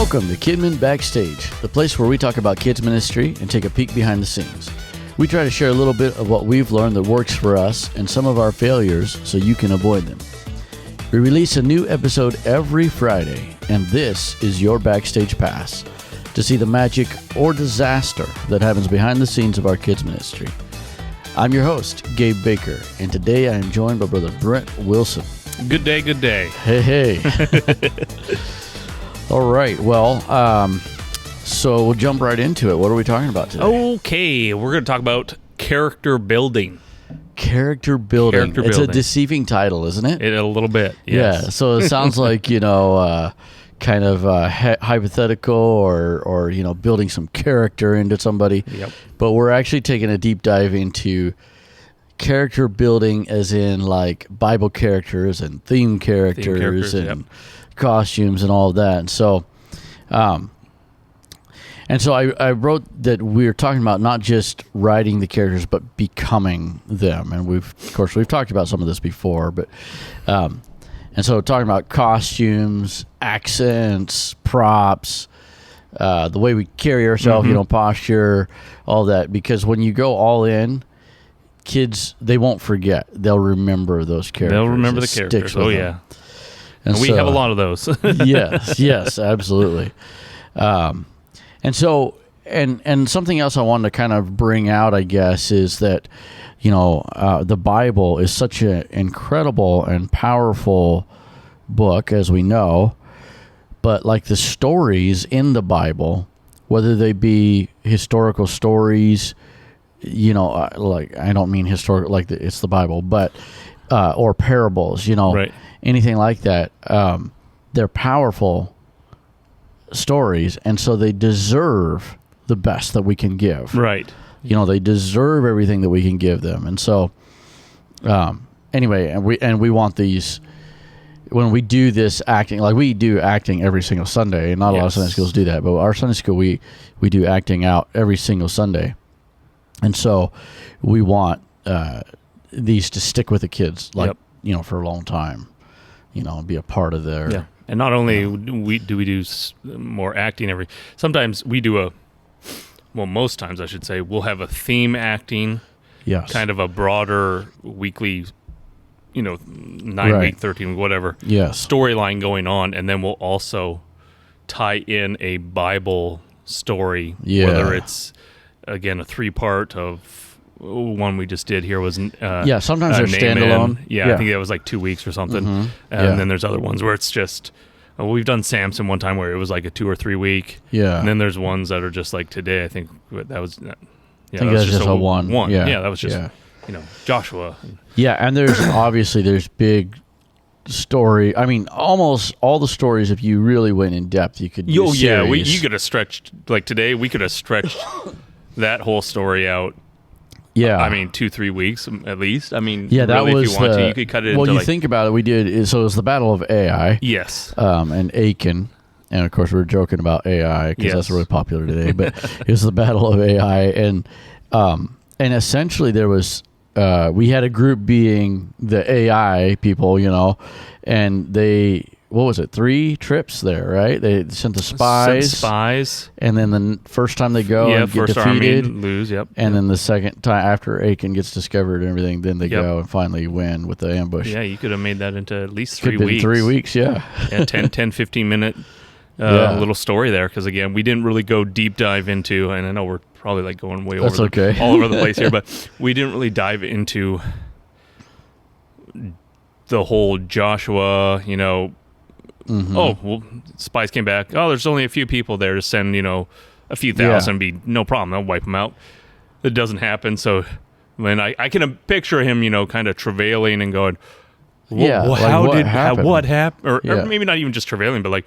Welcome to Kidmin Backstage, the place where we talk about kids ministry and take a peek behind the scenes. We try to share a little bit of what we've learned that works for us and some of our failures so you can avoid them. We release a new episode every Friday, and this is your backstage pass to see the magic or disaster that happens behind the scenes of our kids ministry. I'm your host, Gabe Baker, and today I am joined by Brother Brent Wilson. Good day, good day. Hey. All right, well, so we'll jump right into it. What are we talking about today? Okay, we're going to talk about character building. Character building. It's a deceiving title, isn't it? A little bit, yes. Yeah, so it sounds like, kind of hypothetical or building some character into somebody. Yep. But we're actually taking a deep dive into character building as in like Bible characters and theme characters and costumes and all of that. And so I wrote that we're talking about not just writing the characters, but becoming them. And we've talked about some of this before, but and so talking about costumes, accents, props, the way we carry ourselves, posture, all that. Because when you go all in, kids, they won't forget. They'll remember those characters. They'll remember the characters. Oh, yeah. And we have a lot of those. yes, absolutely. And so, and something else I wanted to kind of bring out, I guess, is that, the Bible is such an incredible and powerful book, as we know, but like the stories in the Bible, whether they be historical stories, like I don't mean historical, like it's the Bible, but, or parables, right. Anything like that, they're powerful stories, and so they deserve the best that we can give. Right. They deserve everything that we can give them. And so anyway, and we want these when we do this acting, like we do acting every single Sunday, and not a lot of Sunday schools do that, but our Sunday school we do acting out every single Sunday. And so we want these to stick with the kids for a long time, and be a part of their. Yeah. And not only do we do more acting sometimes we do most times I should say, we'll have a theme acting, kind of a broader weekly, 9-week, 13, whatever, storyline going on, and then we'll also tie in a Bible story, whether it's, again, a 3-part of one we just did here was sometimes they're standalone. I think that was like 2 weeks or something. Mm-hmm. And then there's other ones where it's just we've done Samson one time where it was like a 2 or 3 week. And then there's ones that are just like today. I think that was I think that's just a one. That was just Joshua. And there's big story. I mean, almost all the stories, if you really went in depth, you could do series. You could have stretched, like today we could have stretched that whole story out. Yeah, I mean 2-3 weeks at least. I mean, that really, was if you want to, you could cut it. Well, you think about it, we did. So it was the Battle of Ai. Yes. And Achan, and of course we were joking about AI because that's really popular today. But it was the Battle of Ai, and essentially there was we had a group being the AI people, and they. What was it? 3 trips there, right? They sent the spies. And then the first time they go and get defeated. Lose, And then the second time after Achan gets discovered and everything, then they go and finally win with the ambush. Yeah, you could have made that into at least 3 weeks. 3 weeks, yeah. 10, 15 minute little story there. Because again, we didn't really go deep dive into, and I know we're probably like going way all over the place here, but we didn't really dive into the whole Joshua, Mm-hmm. Oh, well, spies came back. Oh, there's only a few people there to send, a few thousand. Be no problem. They'll wipe them out. It doesn't happen. So then I can picture him, kind of travailing and going, what happened? Or maybe not even just travailing, but like,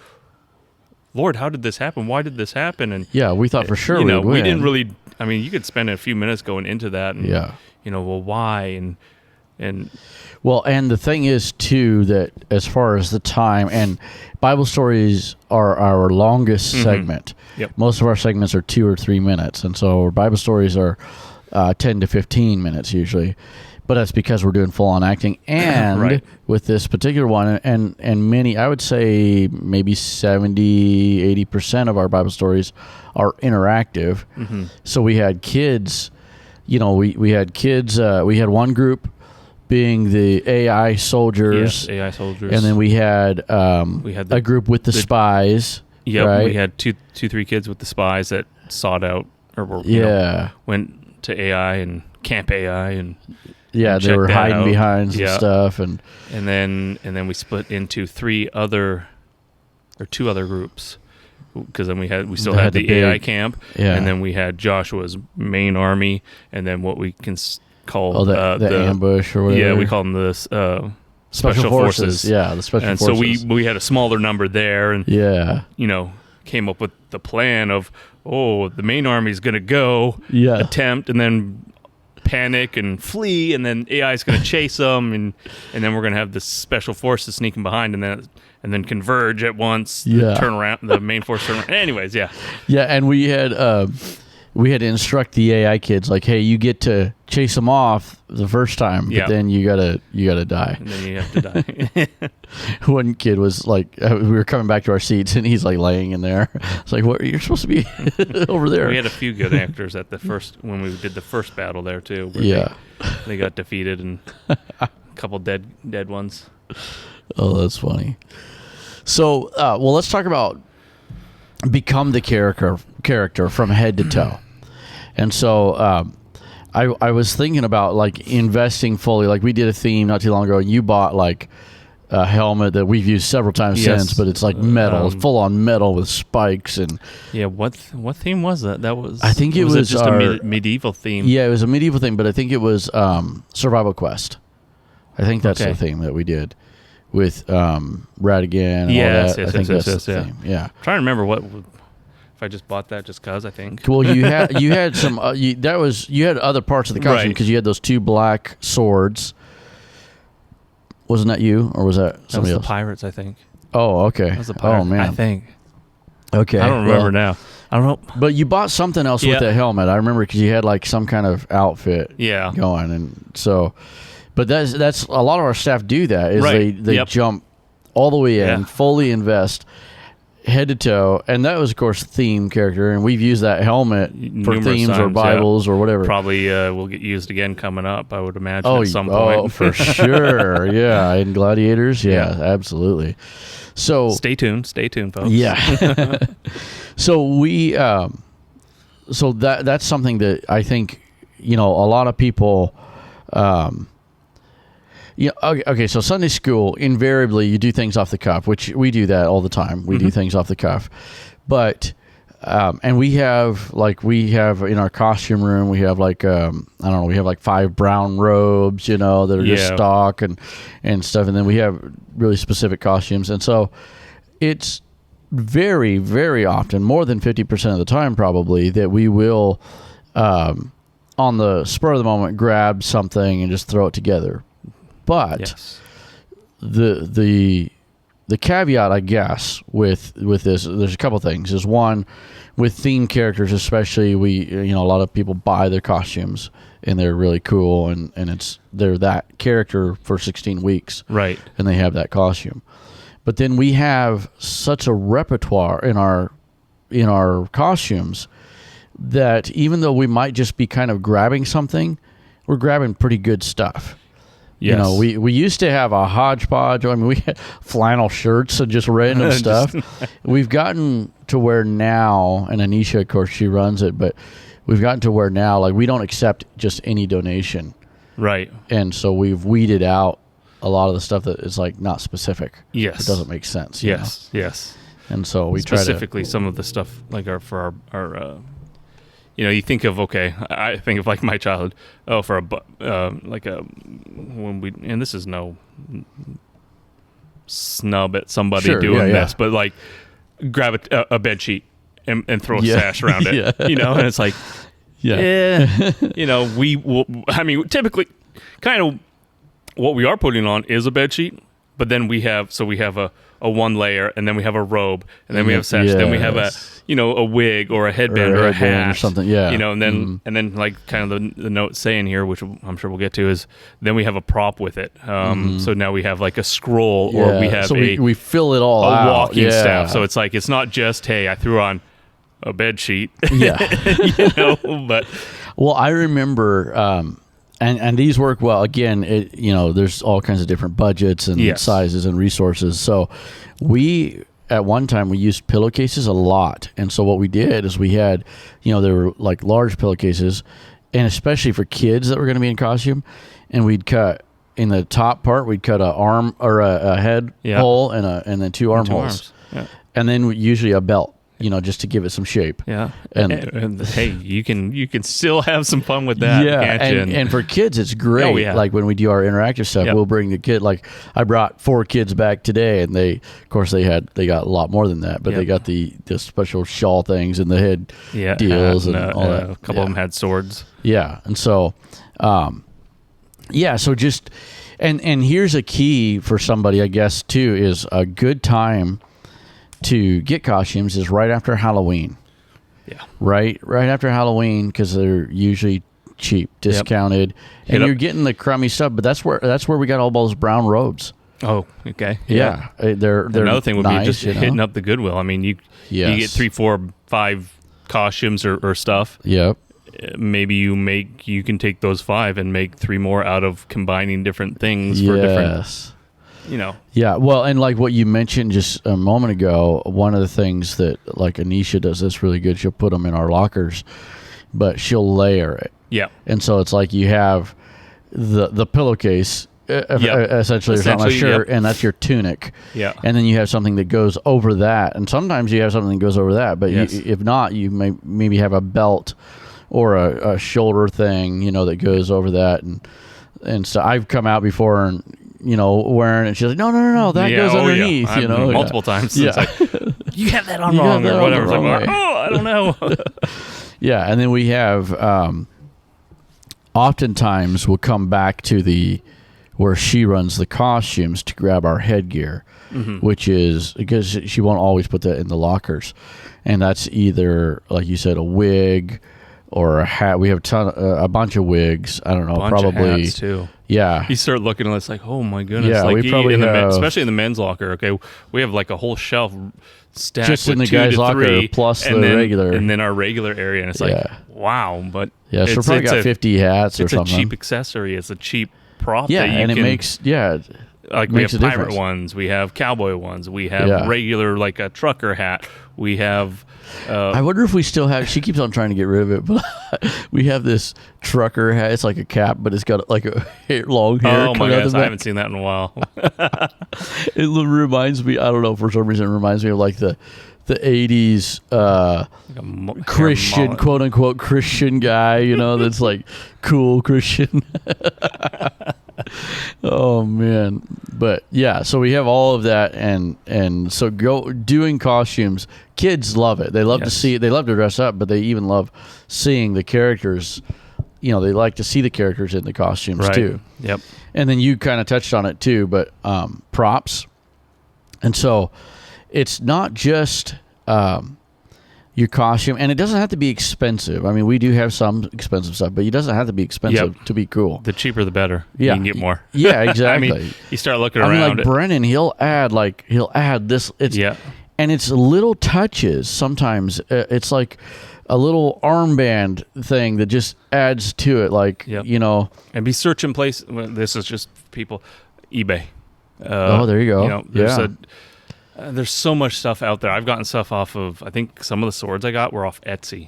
Lord, how did this happen? Why did this happen? And we thought for sure we didn't really. I mean, you could spend a few minutes going into that. And, why and. Well, and the thing is, too, that as far as the time, and Bible stories are our longest segment. Yep. Most of our segments are 2 or 3 minutes, and so our Bible stories are 10 to 15 minutes usually. but that's because we're doing full on acting. And Right. with this particular one, and many, I would say maybe 70-80% of our Bible stories are interactive. Mm-hmm. So we had kids, we had kids, we had one group being the AI soldiers. Yes, AI soldiers. And then we had a group with the spies. Yeah, right? We had three kids with the spies that sought out or were, went to AI and Camp AI and they were hiding out. behind some stuff and then we split into two other groups, because then we still had the AI camp, and then we had Joshua's main army, and then what we can call the ambush or whatever. Yeah, we call them the special forces. Yeah, the special forces. And so we had a smaller number there, and came up with the plan of, the main army is going to go attempt and then panic and flee, and then AI is going to chase them, and then we're going to have the special forces sneaking behind, and then converge at once. Turn around, the main force turn around. Anyways, and we had to instruct the AI kids, like, hey, you get to chase them off the first time, but then you gotta die. And then you have to die. One kid was like, we were coming back to our seats, and he's like laying in there. It's like, what? You're supposed to be over there. We had a few good actors at when we did the first battle there too. They got defeated, and a couple dead ones. Oh, that's funny. So, let's talk about become the character from head to toe. And so I was thinking about like investing fully. Like we did a theme not too long ago, and you bought like a helmet that we've used several times since, but it's like metal, full on metal with spikes. And what theme was that? That was, I think it was just a medieval theme. Yeah, it was a medieval theme, but I think it was Survival Quest. I think that's the theme that we did with Radigan and all that. I think that's the theme. Yeah. I'm trying to remember if I just bought that just cause, I think. Well, you had some you had other parts of the costume, because you had those two black swords. Wasn't that you, or was that somebody else? The pirates, I think. Oh, okay. That was the pirates, oh man, I think. Okay, I don't remember now. I don't know. But you bought something else with the helmet. I remember, because you had like some kind of outfit going, and so. But that's a lot of our staff do that. Is they jump all the way in, fully invest, head to toe, and that was of course theme character, and we've used that helmet for numerous themes times, or Bibles or whatever. Probably will get used again coming up, I would imagine, at some point. Oh, for sure. Yeah, in Gladiators. Yeah, absolutely. So stay tuned, folks. Yeah. So we so that's something that I think a lot of people. Okay. So Sunday school, invariably, you do things off the cuff, which we do that all the time. We do things off the cuff, but and we have in our costume room, we have like we have like 5 brown robes, that are just stock and stuff, and then we have really specific costumes, and so it's very, very often, more than 50% of the time, probably, that we will on the spur of the moment grab something and just throw it together. But the caveat, I guess, with this, there's a couple things. Is one, with theme characters especially, a lot of people buy their costumes and they're really cool, and they're that character for 16 weeks, right? And they have that costume. But then we have such a repertoire in our costumes that even though we might just be kind of grabbing something, we're grabbing pretty good stuff. Yes. We used to have a hodgepodge. I mean, we had flannel shirts and just random stuff. We've gotten to where now, and Anisha, of course, she runs it, but we've gotten to where now, like, we don't accept just any donation. Right. And so we've weeded out a lot of the stuff that is, like, not specific. Yes. It doesn't make sense. Yes. And so we specifically some of the stuff, like, for our you think of, I think of like my childhood. Oh, for and this is no snub at somebody doing this, but like grab a bed sheet and throw a sash around it, and it's like, we will. I mean, typically, kind of what we are putting on is a bed sheet, But then we have a one layer, and then we have a robe, and then we have sash, then we have a wig or a headband or a hat or something. Yeah. And then like kind of the note saying here, which I'm sure we'll get to, is then we have a prop with it. So now we have like a scroll, or we have we fill it all a out. walking staff. So it's like, it's not just, hey, I threw on a bed sheet. Yeah. But well, I remember. And these work well. Again, there's all kinds of different budgets and sizes and resources. So at one time we used pillowcases a lot. And so what we did is we had, there were like large pillowcases, and especially for kids that were going to be in costume, and we'd cut in the top part, we'd cut a arm or a head hole and then two armholes. Yeah. And then usually a belt. Just to give it some shape. Yeah. And hey, you can still have some fun with that. Yeah. Can't you? And for kids, it's great. Oh, yeah. Like when we do our interactive stuff, we'll bring the kid. Like I brought 4 kids back today, and they got a lot more than that, but they got the special shawl things and the head deals and all that. A couple of them had swords. Yeah. And so, so just, and here's a key for somebody, I guess, too, is a good time to get costumes is right after Halloween. Yeah. Right after Halloween, because they're usually cheap, discounted, and you're getting the crummy stuff. But that's where we got all those brown robes. Oh, okay. Yeah. They're another thing would nice, be just hitting up the Goodwill. I mean, you get 3, 4, 5 costumes or stuff. Yep. Maybe you can take those 5 and make 3 more out of combining different things for different. Yeah, well, and like what you mentioned just a moment ago, one of the things that like Anisha does this really good, she'll put them in our lockers, but she'll layer it. Yeah. And so it's like you have the pillowcase, essentially, or something like shirt, and that's your tunic. Yeah. And then you have something that goes over that, and sometimes you have something that goes over that, but if not, you maybe have a belt or a shoulder thing, that goes over that, and so I've come out before and wearing it. She's like, no, that goes underneath. Multiple times. Yeah. It's like, you have that on wrong or whatever. It's like, I don't know. Yeah, and then we have, oftentimes we'll come back to where she runs the costumes to grab our headgear, which is because she won't always put that in the lockers, and that's either, like you said, a wig or a hat. We have a bunch of wigs. I don't know, probably of hats too. Yeah. You start looking and it's like, oh my goodness. Yeah, like we probably have, especially in the men's locker. Okay, we have like a whole shelf stacked just with in the 2 guys' to locker 3, plus and the regular, and then our regular area, and it's like, wow. But so we probably got 50 hats or something. It's a cheap accessory. It's a cheap prop. Yeah, that and it makes like we have pirate ones, we have cowboy ones, we have regular like a trucker hat, we have. I wonder if we still have. She keeps on trying to get rid of it, but we have this trucker hat. It's like a cap, but it's got like a long hair. Oh my gosh, I haven't seen that in a while. It reminds me. I don't know, for some reason, it reminds me of like the 80s Christian, quote unquote Christian guy. That's like cool Christian. Oh man. But yeah, so we have all of that, and so doing costumes. Kids love it. They love to see it. They love to dress up, but they even love seeing the characters. They like to see the characters in the costumes too. Yep. And then you kind of touched on it too, but props. And so it's not just your costume, and it doesn't have to be expensive. I mean, we do have some expensive stuff, but it doesn't have to be expensive to be cool. The cheaper, the better. Yeah. You can get more. Yeah, exactly. I mean, you start looking around. I mean, like Brennan, he'll add this. And it's little touches. Sometimes it's like a little armband thing that just adds to it. Like, and be searching place. This is just people, eBay. There you go. There's so much stuff out there. I've gotten stuff off of, I think some of the swords I got were off Etsy.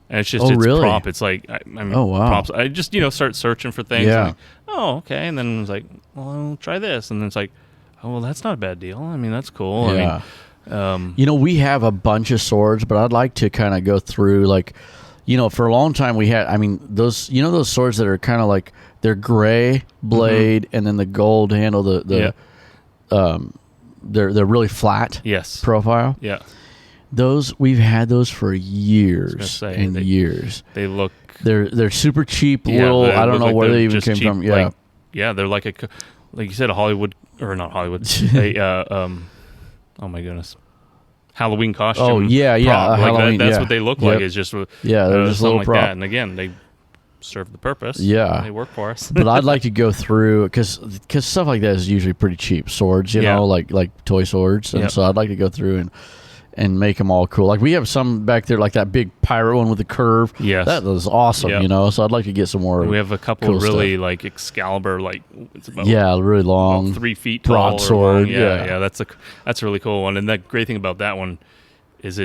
And it's just, really? prop. It's like, props. I just, start searching for things. Yeah. And okay. And then I was like, well, I'll try this. And then it's like, oh, well, that's not a bad deal. I mean, that's cool. Yeah. I mean, we have a bunch of swords, but I'd like to kind of go through, like, for a long time we had, I mean, those, those swords that are kind of like, they're gray blade and then the gold handle, they're really flat profile. Yeah. Those, we've had those for years and years. They look, they're super cheap little, I don't know where they even came from. Yeah. They're like you said, a Hollywood or not Hollywood, oh my goodness, Halloween costume. Oh yeah, like Halloween. That's what they look like. It's just they're just a little like prop. that. And again, they serve the purpose. Yeah, they work for us. But I'd like to go through because stuff like that is usually pretty cheap. Swords, you know, like toy swords, and so I'd like to go through and make them all cool. Like we have some back there, like that big pirate one with the curve. Yes, that was awesome. You know, so I'd like to get some more. We have a couple cool really stuff. like Excalibur, like it's about really long, 3 feet tall, broadsword. Yeah, that's a really cool one. And the great thing about that one is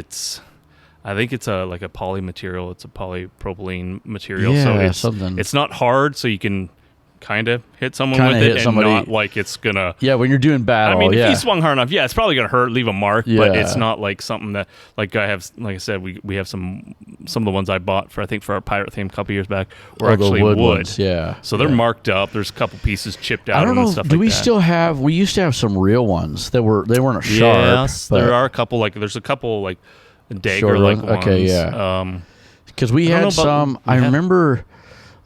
I think it's like a poly material. It's a polypropylene material, so it's not hard, so you can kind of hit someone with it, and not like it's gonna. Yeah, when you're doing battle. I mean, if you swung hard enough, it's probably gonna hurt, leave a mark. But it's not like something that like I said, we have some of the ones I bought for our pirate theme a couple years back were actually wood. Ones, so they're marked up. There's a couple pieces chipped out. I don't know. And stuff Do like we that. still have? We used to have some real ones that weren't sharp. Yes, there are a couple. There's a couple dagger ones. Okay, yeah. Because we had some. I remember.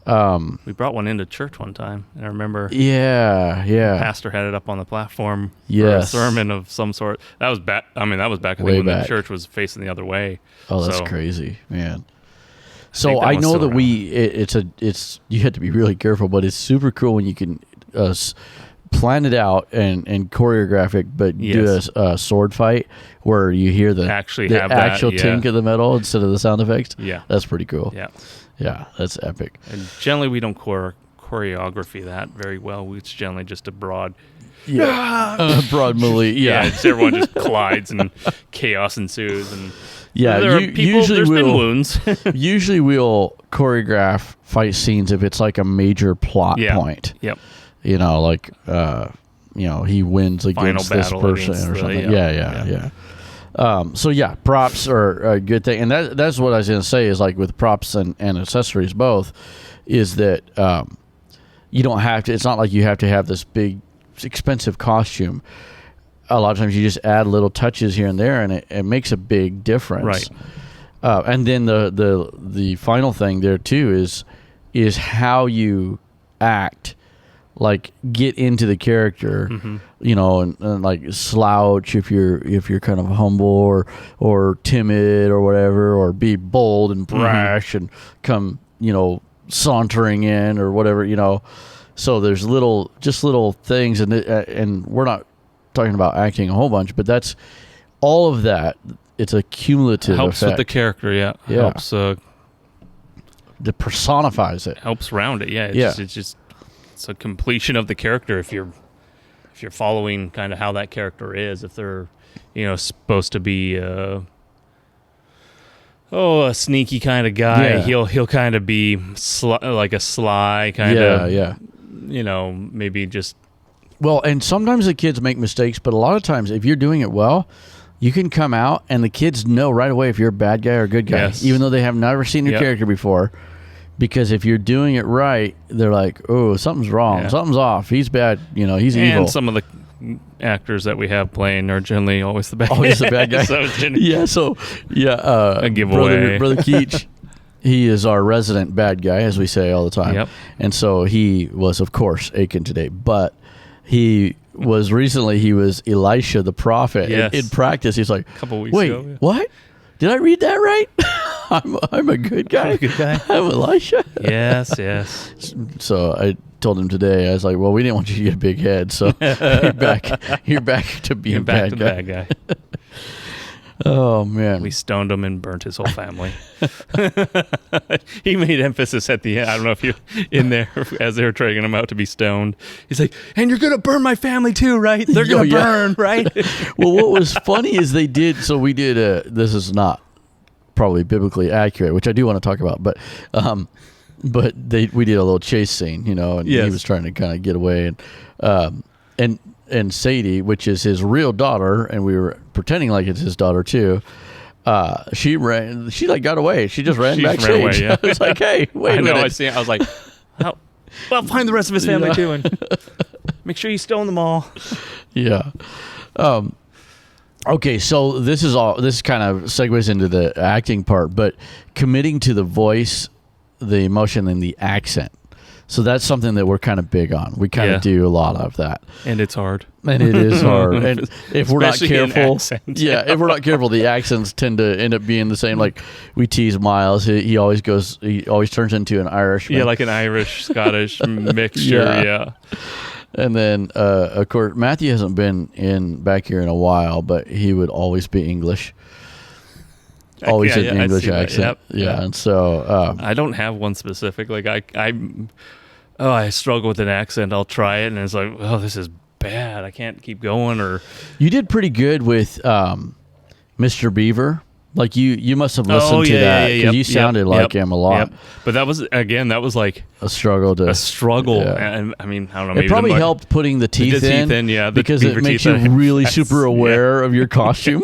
We brought one into church one time, and I remember. Yeah. The pastor had it up on the platform for a sermon of some sort. That was back. I mean, that was back when the church was facing the other way. Oh, that's crazy, man. So I know that it's you have to be really careful, but it's super cool when you can plan it out and choreograph it, but do a sword fight where you hear the actual tink of the metal instead of the sound effects. Yeah, that's pretty cool. Yeah, that's epic. And generally, we don't choreography that very well. It's generally just a broad, broad melee. Yeah, everyone just collides and chaos ensues. And there are people, usually been wounds. Usually, we'll choreograph fight scenes if it's like a major plot point. Yep. You know, like he wins against this person or something. Yeah. So props are a good thing, and that's what I was going to say is like with props and accessories both, is that you don't have to. It's not like you have to have this big, expensive costume. A lot of times you just add little touches here and there, and it makes a big difference. Right. And then the final thing there too is how you act. Like get into the character, and like slouch if you're kind of humble or timid or whatever, or be bold and brash and come sauntering in or whatever. So there's little things, and we're not talking about acting a whole bunch, but that's all of that. It's a cumulative helps effect. With the character, helps. It personifies it, helps round it. It's just. It's a completion of the character if you're following kind of how that character is. If they're supposed to be a sneaky kind of guy, he'll kind of be like a sly kind of maybe just and sometimes the kids make mistakes, but a lot of times if you're doing it well, you can come out and the kids know right away if you're a bad guy or a good guy, even though they have never seen your character before. Because if you're doing it right, they're like, "Oh, something's wrong. Something's off. He's bad. He's evil." And some of the actors that we have playing are generally always the bad guy. Always the bad guy. A giveaway. Brother Keach, he is our resident bad guy, as we say all the time. Yep. And so he was, of course, Achan today. But he was recently, he was Elisha the prophet. Yes. In practice, he's like, a couple weeks ago. Wait, what? Did I read that right? I'm a good guy. I'm Elisha. Yes. So I told him today, I was like, well, we didn't want you to get a big head, so you're back to being bad guy. Oh, man. We stoned him and burnt his whole family. He made emphasis at the end. I don't know if you're in there as they were dragging him out to be stoned. He's like, and you're going to burn my family too, right? They're going to burn, right? Well, what was funny is we did, this is not probably biblically accurate, which I do want to talk about, but we did a little chase scene, and he was trying to kind of get away, and Sadie, which is his real daughter, and we were pretending like it's his daughter too. She got away. She just ran backstage. I was like, hey, wait a minute. I see it. I was like, well, find the rest of his family too, and make sure you stone them all. Yeah. Okay, so this kind of segues into the acting part, but committing to the voice, the emotion, and the accent. So that's something that we're kind of big on. We kind of do a lot of that. And it's hard. And it is hard. And if we're not careful, if we're not careful, the accents tend to end up being the same. Like we tease Miles. He always turns into an Irishman. Yeah, like an Irish, Scottish mixture. Yeah. And then, of course, Matthew hasn't been back here in a while, but he would always be English. Always an English accent. Yep. Yeah. And so I don't have one specific. Like I struggle with an accent. I'll try it, and it's like, oh, this is bad. I can't keep going. Or you did pretty good with Mr. Beaver. Like you must have listened to that because you sounded like him a lot. Yep. But that was like a struggle. And I mean, I don't know. Maybe it probably helped putting the teeth in, because it makes you really super aware of your costume.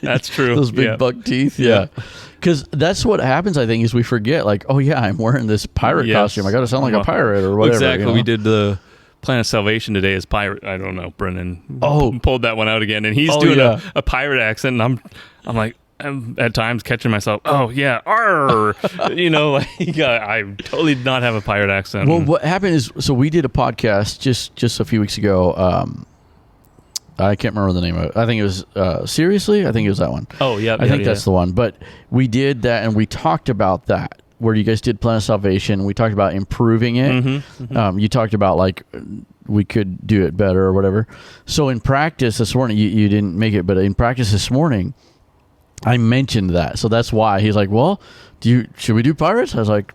That's true. Those big buck teeth. Yeah. Because that's what happens, I think, is we forget, like, oh, yeah, I'm wearing this pirate costume. I got to sound like a pirate or whatever. Exactly. You know? We did the Plan of Salvation today as pirate. I don't know. Brennan pulled that one out again. And he's doing a pirate accent. And I'm like, I'm at times catching myself. Oh, yeah. Arr. You know, like, I totally did not have a pirate accent. Well, what happened is, so we did a podcast just a few weeks ago. I can't remember the name of it. I think it was Seriously? I think it was that one. Oh, yeah. I think that's the one. But we did that, and we talked about that, where you guys did Plan of Salvation. We talked about improving it. Mm-hmm, mm-hmm. You talked about, like, we could do it better or whatever. So in practice this morning, you didn't make it, but in practice this morning, I mentioned that. So that's why. He's like, well, should we do pirates? I was like,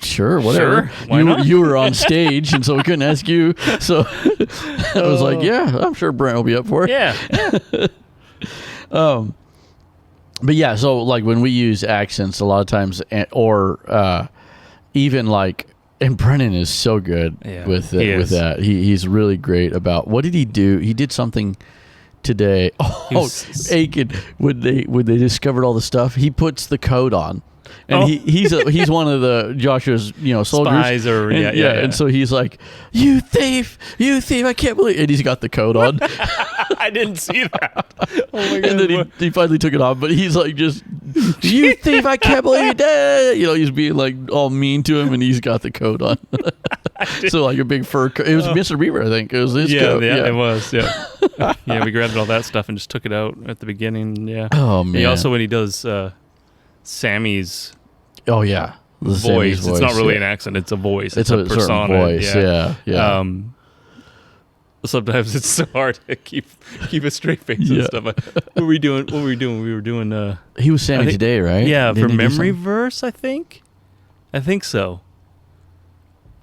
sure, whatever. Sure, why not? You were on stage, and so we couldn't ask you. So I was like, yeah, I'm sure Brent will be up for it. Yeah. But yeah, so like when we use accents a lot of times, or even like, and Brennan is so good with that. He's really great about, what did he do? He did something today. Aiken, when they discovered all the stuff, he puts the coat on. And he's one of the Joshua's soldiers. Spies or and so he's like, you thief, I can't believe, and he's got the coat on. I didn't see that. Oh my god. And then he finally took it off, but he's like, just, you thief, I can't believe you did. He's being like all mean to him, and he's got the coat on. So like a big fur coat. It was Mr. Beaver, I think. It was his coat. Yeah, it was. Yeah. Yeah, we grabbed all that stuff and just took it out at the beginning. Yeah. Oh man. He also, when he does Sammy's voice. It's not really an accent, it's a voice. It's a persona. Voice. Yeah. Sometimes it's so hard to keep a straight face and stuff. What were we doing? We were doing he was Sammy today, right? Yeah, for memory verse, I think so.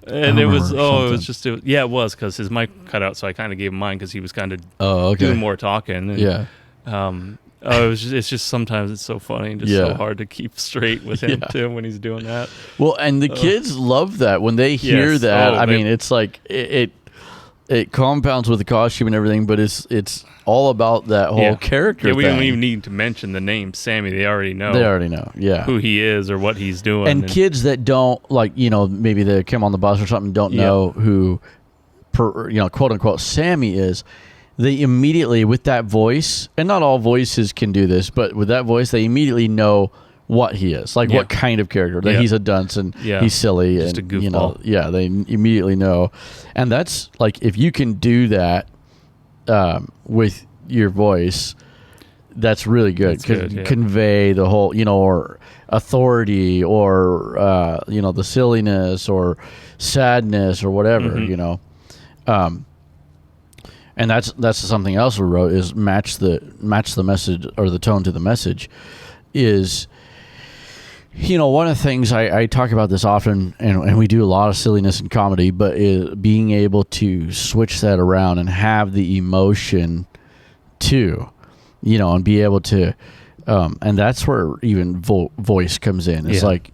And it was it was because his mic cut out, so I kind of gave him mine because he was kind of doing more talking. And, it's just sometimes it's so funny and just so hard to keep straight with him too when he's doing that. Well, and the kids love that when they hear that. I mean, it's like it compounds with the costume and everything, but it's all about that whole character. Yeah, we thing. don't even need to mention the name Sammy. They already know. Yeah, who he is or what he's doing. And kids that don't maybe they come on the bus or something, don't know who, quote unquote Sammy is. They immediately, with that voice, and not all voices can do this, but with that voice, they immediately know what he is, like what kind of character. That he's a dunce and he's silly, just and a goofball. They immediately know, and that's like if you can do that with your voice, that's really good. Convey the whole, or authority, or the silliness or sadness or whatever, And that's something else we wrote is match the message or the tone to the message. Is one of the things I talk about this often, and we do a lot of silliness and comedy, but being able to switch that around and have the emotion too, and be able to, and that's where even voice comes in. It's like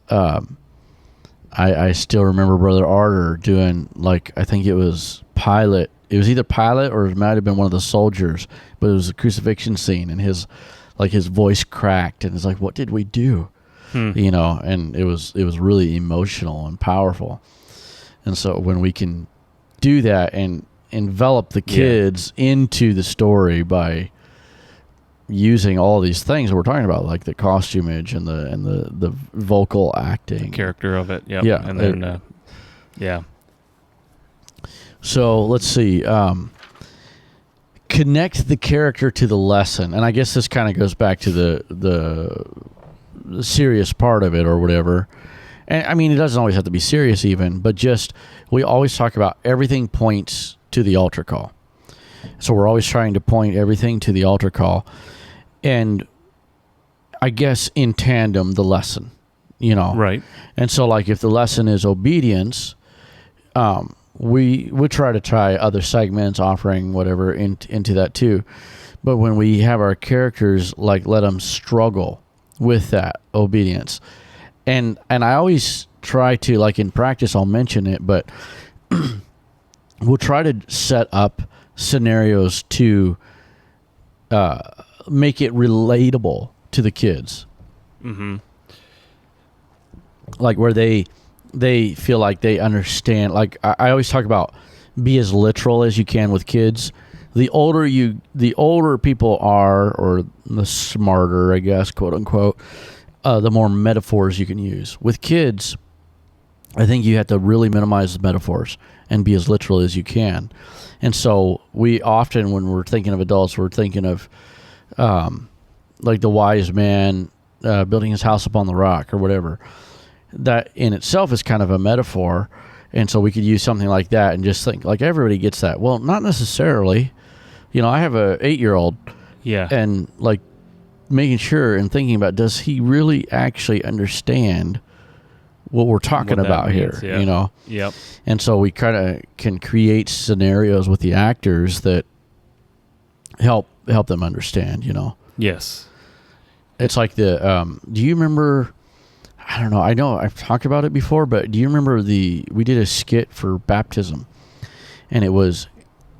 I still remember Brother Arter doing, like, I think it was Pilate. It was either Pilate or it might have been one of the soldiers, but it was a crucifixion scene, and his voice cracked, and it's like, what did we do? And it was really emotional and powerful. And so when we can do that and envelop the kids into the story by using all these things that we're talking about, like the costumage and the vocal acting, the character of it, and then Yeah. So let's see. Connect the character to the lesson, and I guess this kind of goes back to the serious part of it or whatever. And I mean, it doesn't always have to be serious even, but just we always talk about everything points to the altar call. So we're always trying to point everything to the altar call, and I guess in tandem the lesson, Right. And so like if the lesson is obedience, we try other segments, offering whatever into that too. But when we have our characters, like, let them struggle with that obedience. And I always try to, like, in practice, I'll mention it, but we'll try to set up scenarios to make it relatable to the kids. Mm-hmm. Like where they feel like they understand. Like I always talk about, be as literal as you can with kids. The older people are, or the smarter, I guess, quote unquote, the more metaphors you can use. With kids, I think you have to really minimize the metaphors and be as literal as you can. And so we often, when we're thinking of adults, we're thinking of like the wise man building his house upon the rock or whatever. That in itself is kind of a metaphor. And so we could use something like that and just think, like, everybody gets that. Well, not necessarily. I have a 8-year-old. Yeah. And, like, making sure and thinking about, does he really actually understand what we're talking about means, here? Yep. And so we kind of can create scenarios with the actors that help them understand, Yes. It's like do you remember, I don't know, I know I've talked about it before, but do you remember we did a skit for baptism, and it was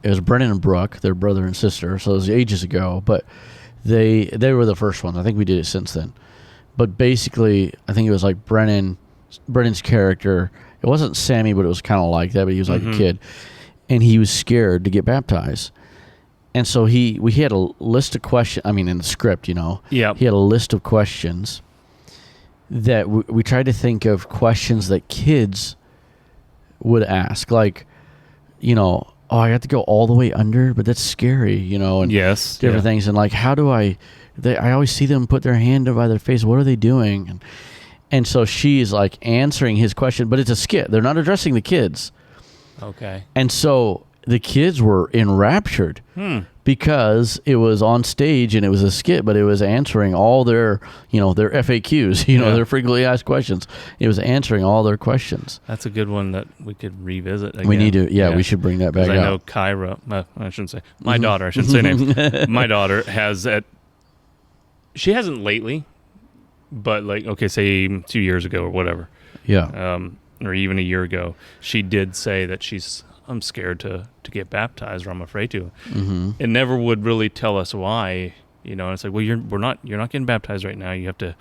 Brennan and Brooke, their brother and sister, so it was ages ago, but they were the first ones. I think we did it since then. But basically, I think it was like Brennan's character, it wasn't Sammy, but it was kind of like that, but he was like a kid, and he was scared to get baptized. And so we had a list of questions, I mean, in the script, Yeah. he had a list of questions that we tried to think of questions that kids would ask, like, I have to go all the way under, but that's scary, and yes, different things. And like, how do I always see them put their hand by their face. What are they doing? And so she's like answering his question, but it's a skit. They're not addressing the kids. Okay. And so the kids were enraptured because it was on stage and it was a skit, but it was answering all their FAQs, their frequently asked questions. It was answering all their questions. That's a good one that we could revisit again. We need to, we should bring that back out. I know Kyra, I shouldn't say, my daughter, I shouldn't say names. My daughter has she hasn't lately, but like, okay, say 2 years ago or whatever. Yeah. Or even a year ago, she did say that I'm scared to get baptized, or I'm afraid to. Mm-hmm. It never would really tell us why, and it's like, well, you're not getting baptized right now. You have to,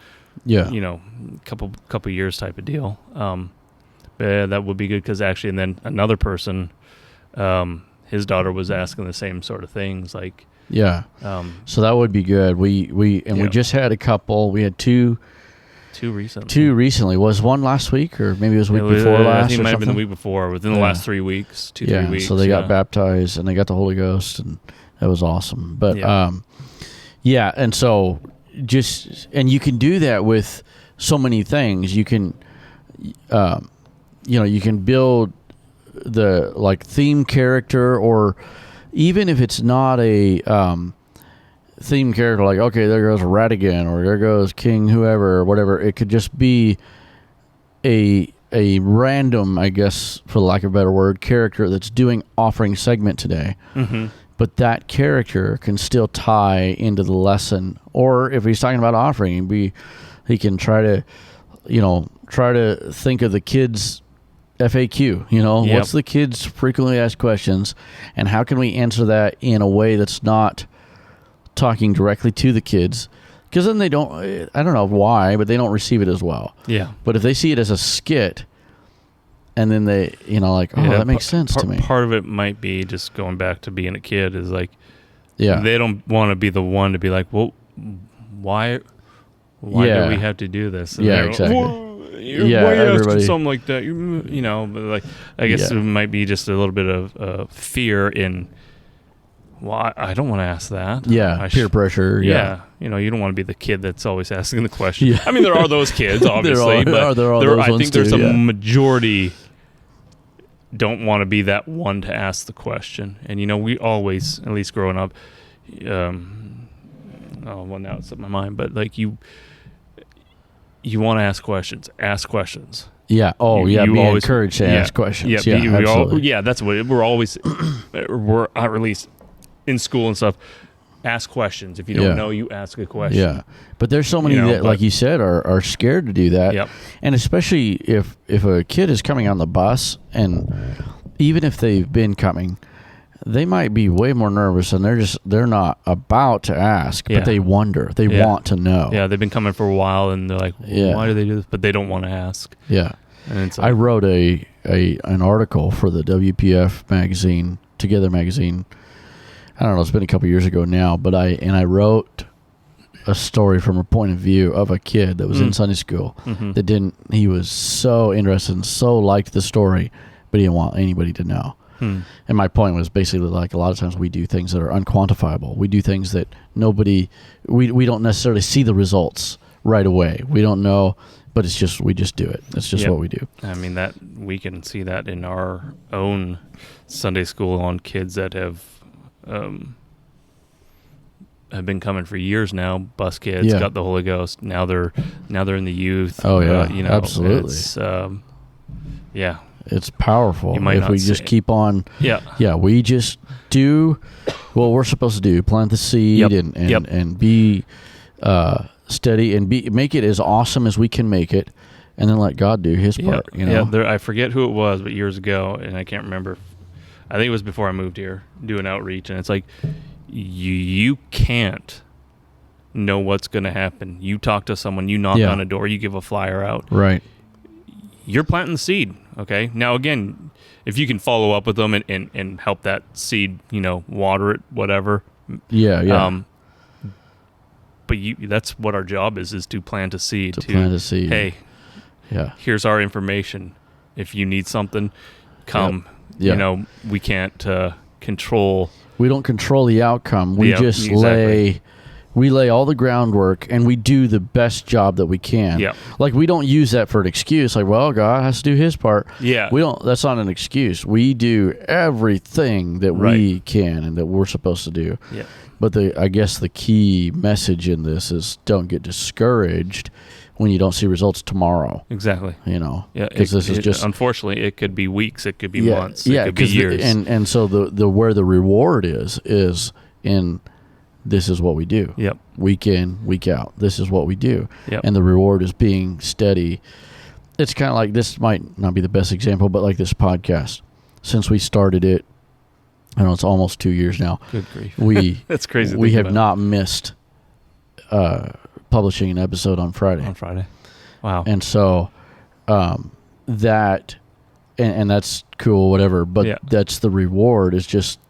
couple years type of deal. But that would be good because actually, and then another person, his daughter was asking the same sort of things, like. Yeah. So that would be good. We just had a couple. We had two recently. Two recently. Was one last week, or maybe it was the week before last? I think it might have been the week before. Within the last 3 weeks, 3 weeks. So they got baptized and they got the Holy Ghost, and that was awesome. But and so and you can do that with so many things. You can, you can build the like theme character, or even if it's not a theme character, like, okay, there goes Radigan, or there goes King whoever, or whatever. It could just be a random, I guess, for lack of a better word, character that's doing offering segment today. Mm-hmm. But that character can still tie into the lesson. Or if he's talking about offering, he can try to think of the kids' FAQ. What's the kids' frequently asked questions, and how can we answer that in a way that's not talking directly to the kids? Because then they don't, I don't know why, but they don't receive it as well. Yeah. But if they see it as a skit, and then they, that makes sense to me. Part of it might be just going back to being a kid, is like, they don't want to be the one to be like, well, why do we have to do this? And exactly. why are you asking something like that? But like, I guess it might be just a little bit of fear in. Well, I don't want to ask that. Yeah, peer pressure. Yeah. You don't want to be the kid that's always asking the question. Yeah. I mean, there are those kids, obviously, I think there's a majority don't want to be that one to ask the question. And, we always, at least growing up, now it's in my mind, but like you want to ask questions. Ask questions. Yeah. Oh, you be always encouraged to ask questions. Yeah, absolutely. That's what we're always, we're at least in school and stuff. Ask questions. If you don't know, you ask a question. Yeah. But there's so many that, like you said, are scared to do that. Yep. And especially if a kid is coming on the bus, and even if they've been coming, they might be way more nervous, and they're not about to ask, but they wonder. They want to know. Yeah, they've been coming for a while, and they're like, why do they do this? But they don't want to ask. Yeah. And it's like, I wrote an article for the WPF magazine, Together magazine. I don't know, it's been a couple years ago now, but I wrote a story from a point of view of a kid that was in Sunday school he was so interested and so liked the story, but he didn't want anybody to know. And my point was basically like a lot of times we do things that are unquantifiable. We do things that we don't necessarily see the results right away. We don't know, but we just do it. It's just what we do. I mean, that we can see that in our own Sunday school on kids that have been coming for years now. Bus kids got the Holy Ghost. Now they're in the youth. Oh yeah, absolutely. It's, it's powerful if we just keep on. Yeah. We just do what we're supposed to do: plant the seed and be steady and make it as awesome as we can make it, and then let God do His part. I forget who it was, but years ago, and I can't remember. I think it was before I moved here, doing outreach, and it's like, you can't know what's going to happen. You talk to someone, you knock on a door, you give a flyer out. Right. You're planting the seed, okay? Now, again, if you can follow up with them and help that seed, water it, whatever. Yeah. But that's what our job is to plant a seed. Plant a seed. Hey, here's our information. If you need something, come. We can't control. We don't control the outcome. We just lay all the groundwork, and we do the best job that we can. Yeah. Like, we don't use that for an excuse. Like, well, God has to do His part. Yeah. That's not an excuse. We do everything that we can and that we're supposed to do. Yeah. But I guess the key message in this is don't get discouraged when you don't see results tomorrow. Exactly. Because this is just... Unfortunately, it could be weeks, it could be months, it could be years. And so the where the reward is in this is what we do. Yep. Week in, week out. This is what we do. Yep. And the reward is being steady. It's kind of like, this might not be the best example, but like this podcast. Since we started it, I don't know, it's almost 2 years now. Good grief. That's crazy. We have not missed... publishing an episode on Friday. Wow. And so that and that's cool, whatever, but that's the reward, is just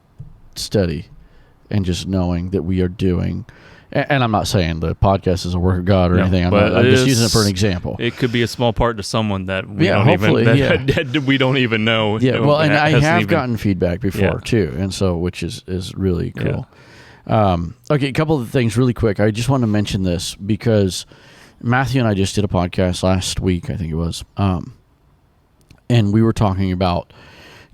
steady and just knowing that we are doing, and I'm not saying the podcast is a work of God or anything. I'm just using it for an example. It could be a small part to someone that we we don't even know. Yeah, well, and I have gotten feedback before too, and so which is really cool. Yeah. Okay, a couple of things really quick. I just want to mention this because Matthew and I just did a podcast last week, I think it was, and we were talking about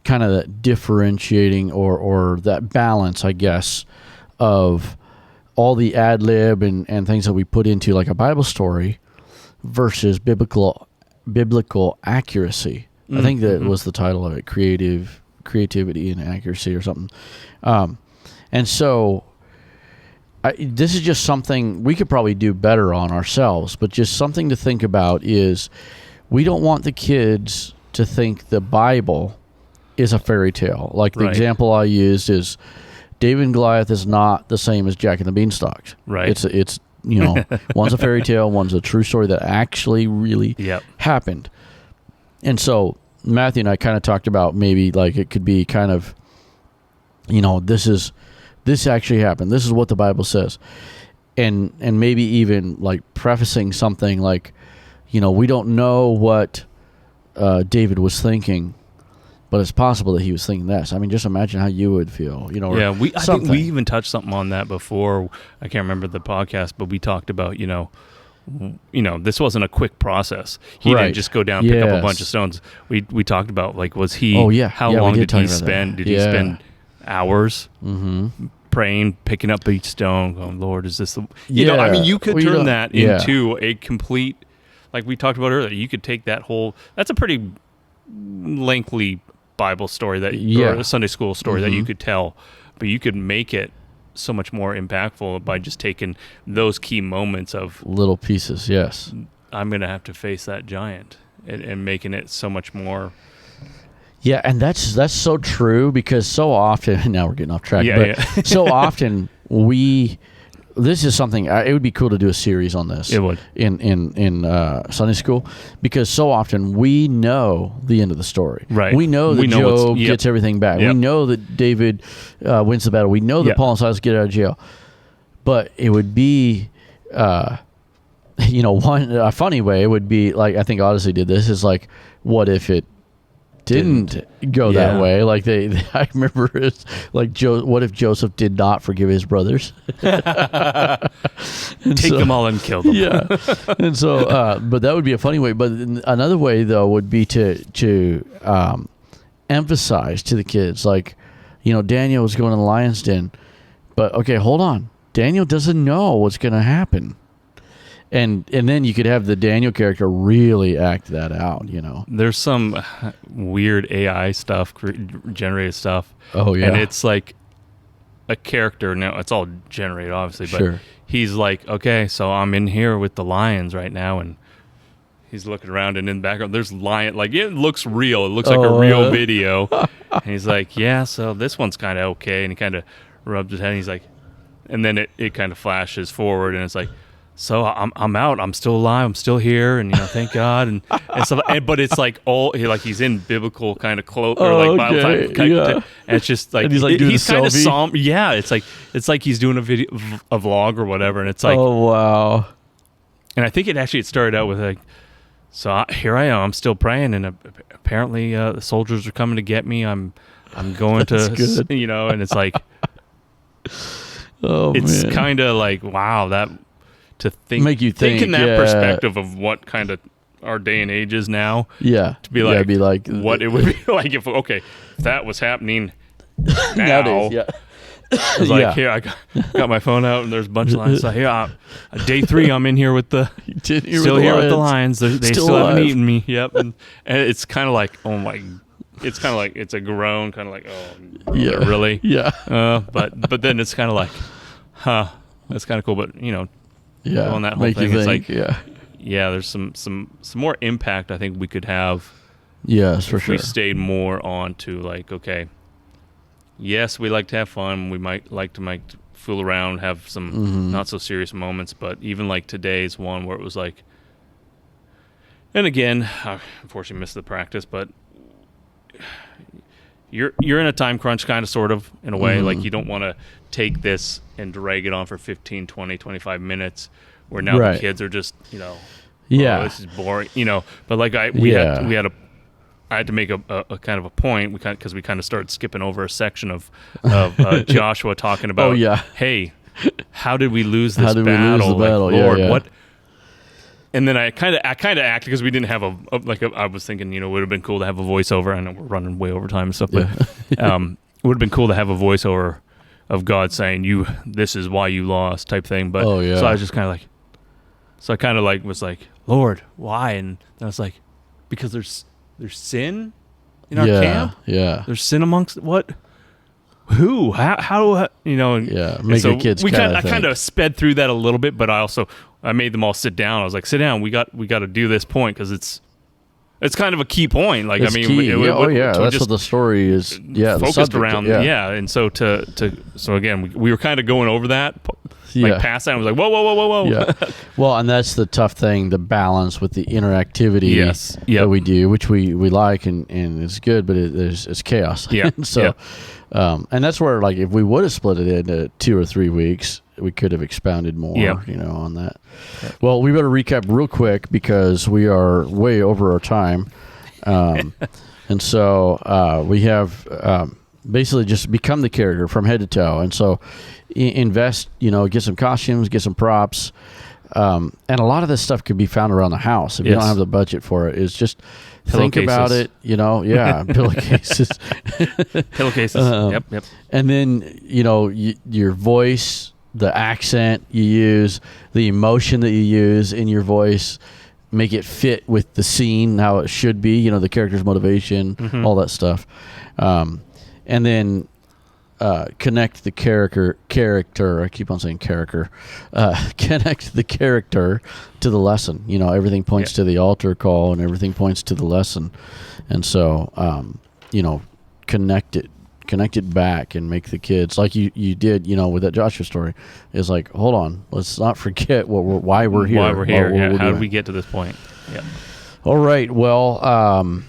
kind of that differentiating or that balance, I guess, of all the ad lib and things that we put into like a Bible story versus biblical accuracy. I think that was the title of it, creativity and accuracy or something. And so... this is just something we could probably do better on ourselves, but just something to think about is we don't want the kids to think the Bible is a fairy tale. Like the example I used is David and Goliath is not the same as Jack and the Beanstalk. Right. It's one's a fairy tale, one's a true story that actually really happened. And so Matthew and I kind of talked about maybe like it could be kind of, this actually happened. This is what the Bible says. And maybe even like prefacing something like, we don't know what David was thinking, but it's possible that he was thinking this. I mean, just imagine how you would feel, Yeah, I think we even touched something on that before. I can't remember the podcast, but we talked about, this wasn't a quick process. He didn't just go down and pick up a bunch of stones. We talked about, like, was he? Oh yeah. How long did he spend? Did he spend hours praying, picking up each stone, going, Lord, is this the? I mean, you could turn that into a complete, like we talked about earlier. You could take that whole. That's a pretty lengthy Bible story or a Sunday school story that you could tell, but you could make it so much more impactful by just taking those key moments of little pieces. Yes, I'm going to have to face that giant, and making it so much more. Yeah, and that's so true, because so often, now we're getting off track, but so often this is something, it would be cool to do a series on this. It would. In Sunday school, because so often we know the end of the story. Right. We know that Job gets everything back. Yep. We know that David wins the battle. We know that Paul and Silas get out of jail. But it would be, a funny way, it would be, like, I think Odyssey did this, is like, what if it didn't go that way? Like I remember it's like, what if Joseph did not forgive his brothers? Take them all and kill them. Yeah. And so, but that would be a funny way. But another way, though, would be to emphasize to the kids, like, Daniel was going to the lion's den, but okay, hold on. Daniel doesn't know what's going to happen. And then you could have the Daniel character really act that out, There's some weird AI stuff, generated stuff. Oh, yeah. And it's like a character. Now, it's all generated, obviously, but he's like, okay, so I'm in here with the lions right now, and he's looking around, and in the background, there's lion. Like, it looks real. It looks like a real video. And he's like, yeah, so this one's kind of okay. And he kind of rubs his head, and he's like, and then it kind of flashes forward, and it's like, so I'm out. I'm still alive. I'm still here, and thank God, and stuff. But it's like he's in biblical kind of clothes, or like Bible type kind of, and it's just like, and he's like he's kind of somber. Yeah, it's like he's doing a vlog or whatever, and it's like, oh wow. And I think it started out with like, so here I am. I'm still praying, and apparently the soldiers are coming to get me. I'm going to, good. And it's like, it's kind of like, wow, that. To think, make you think in that perspective of what kind of our day and age is now. Yeah, to be like what it would be like if that was happening now. Nowadays, yeah. It's like, here I got my phone out, and there's a bunch of lions. So here, day 3, I'm in here with the still here with the lions. They still haven't eaten me. Yep, and it's kind of like, oh my. It's kind of like, it's a groan, kind of like, oh yeah, really, yeah. But then it's kind of like, that's kind of cool. But yeah, on that whole thing, it's like, yeah, there's some more impact I think we could have. Yes, for sure. We stayed more on to, like, okay, yes, we like to have fun. We might like to fool around, have some not so serious moments. But even like today's one where it was like, and again, I unfortunately missed the practice, but you're in a time crunch, kind of, sort of, in a way. Like, you don't want to take this and drag it on for 15, 20, 25 minutes where now the kids are just, this is boring, but like I had to make a kind of a point, because we kind of started skipping over a section of Joshua talking about, hey, how did we lose this battle? Like, Lord, what? And then I kind of acted, because we didn't have I was thinking, it would have been cool to have a voiceover. I know we're running way over time and stuff, but it would have been cool to have a voiceover of God saying, this is why you lost, type thing. But so I was just kind of like, so I kind of like was like, Lord, why? And I was like, because there's sin in our camp. Yeah, there's sin amongst what? Who? How? Make your kids. I kind of sped through that a little bit, but I made them all sit down. I was like, sit down. We got to do this point, because it's kind of a key point. Like, it's I mean, key. That's what the story is. Yeah, focused around. Yeah, and so so again, we were kind of going over that, like past that. I was like, whoa. Yeah. Well, and that's the tough thing, the balance with the interactivity that we do, which we like and it's good, but it's chaos. Yeah. So, And that's where, like, if we would have split it into 2 or 3 weeks, we could have expounded more, on that. Yep. Well, we better recap real quick because we are way over our time. And so we have basically just become the character from head to toe. And so invest, get some costumes, get some props. And a lot of this stuff can be found around the house if you don't have the budget for it. It's just think about it, pillowcases. Pillowcases, yep. And then, your voice, the accent you use, the emotion that you use in your voice, make it fit with the scene, how it should be, the character's motivation, all that stuff. And then connect the character. I keep on saying character. Connect the character to the lesson. Everything points to the altar call, and everything points to the lesson. And so, connect it back and make the kids like you did. With that Joshua story, is like, hold on, let's not forget why we're here. Why we're here? How did we get to this point? Yeah. All right. Well.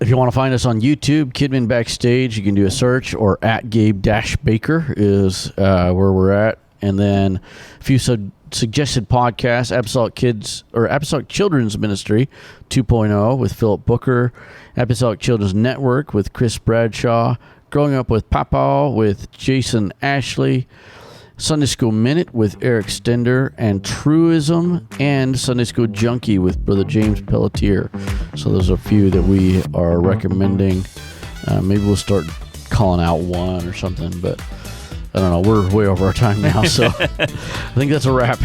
If you want to find us on YouTube, Kidman Backstage, you can do a search, or at Gabe-Baker is where we're at. And then a few suggested podcasts, Apostolic Children's Ministry 2.0 with Philip Booker, Apostolic Children's Network with Chris Bradshaw, Growing Up with Papa with Jason Ashley, Sunday School Minute with Eric Stender, and Truism and Sunday School Junkie with Brother James Pelletier. So those are a few that we are recommending. Maybe we'll start calling out one or something, but I don't know. We're way over our time now, so I think that's a wrap.